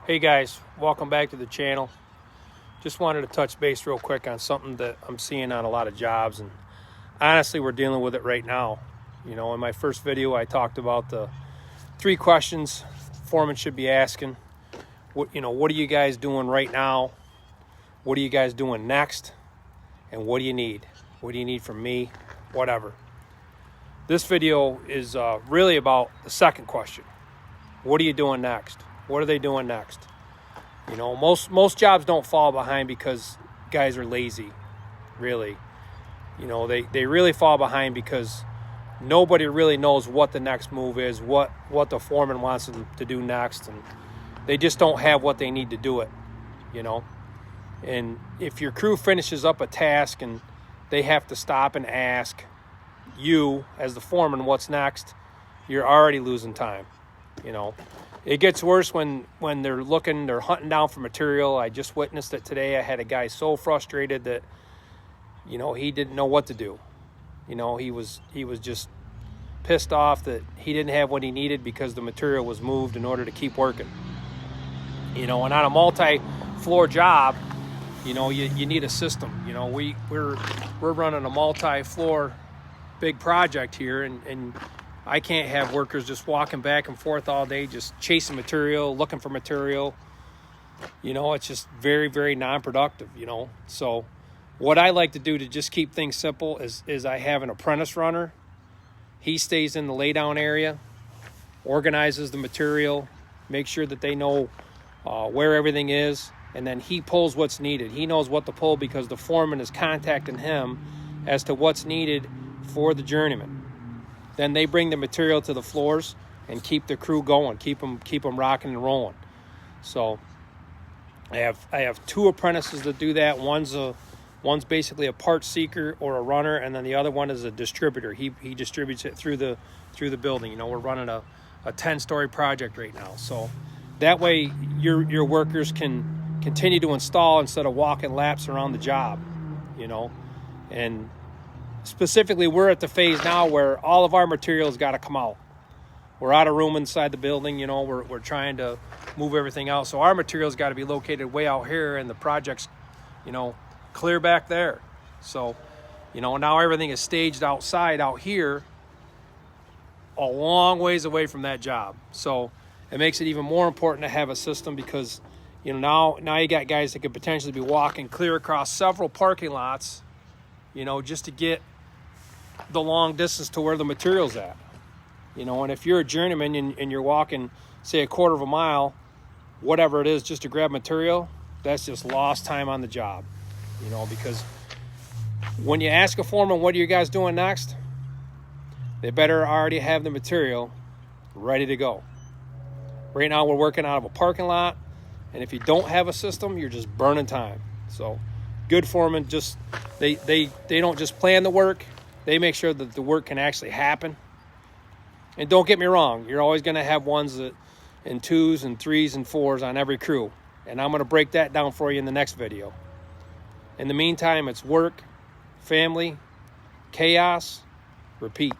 Hey guys, welcome back to the channel. Just wanted to touch base real quick on something that I'm seeing on a lot of jobs, and honestly we're dealing with it right now. You know, in my first video I talked about the 3 questions foremen should be asking. What are you guys doing right now? What are you guys doing next? And what do you need? What do you need from me? Whatever. This video is really about the second question. What are you doing next? What are they doing next? You know, most jobs don't fall behind because guys are lazy, really. You know, they really fall behind because nobody really knows what the next move is, what the foreman wants them to do next, and they just don't have what they need to do it, you know. And if your crew finishes up a task and they have to stop and ask you as the foreman what's next, you're already losing time, you know. It gets worse when they're hunting down for material. I just witnessed it today. I had a guy so frustrated that, you know, he didn't know what to do. You know, he was just pissed off that he didn't have what he needed because the material was moved in order to keep working. You know, and on a multi-floor job, you know, you need a system. You know, we're running a multi-floor big project here, and I can't have workers just walking back and forth all day, just chasing material, looking for material. You know, it's just very, very non-productive, you know. So what I like to do to just keep things simple is I have an apprentice runner. He stays in the laydown area, organizes the material, makes sure that they know where everything is, and then he pulls what's needed. He knows what to pull because the foreman is contacting him as to what's needed for the journeyman. Then they bring the material to the floors and keep the crew going, keep them rocking and rolling. So I have 2 apprentices that do that. One's basically a part seeker or a runner, and then the other one is a distributor. He distributes it through the building. You know, we're running a 10-story project right now, so that way your workers can continue to install instead of walking laps around the job. You know, and specifically, we're at the phase now where all of our material's got to come out. We're out of room inside the building. You know, we're trying to move everything out. So our material's got to be located way out here, and the project's, you know, clear back there. So, you know, now everything is staged outside out here, a long ways away from that job. So it makes it even more important to have a system because, you know, now you got guys that could potentially be walking clear across several parking lots, you know, just to get the long distance to where the material's at. You know, and if you're a journeyman and you're walking, say, a quarter of a mile, whatever it is, just to grab material, that's just lost time on the job. You know, because when you ask a foreman, what are you guys doing next? They better already have the material ready to go. Right now we're working out of a parking lot, and if you don't have a system, you're just burning time. So good foremen just they don't just plan the work. They make sure that the work can actually happen. And don't get me wrong, you're always going to have ones that in 2s and 3s and 4s on every crew. And I'm going to break that down for you in the next video. In the meantime, it's work, family, chaos, repeat.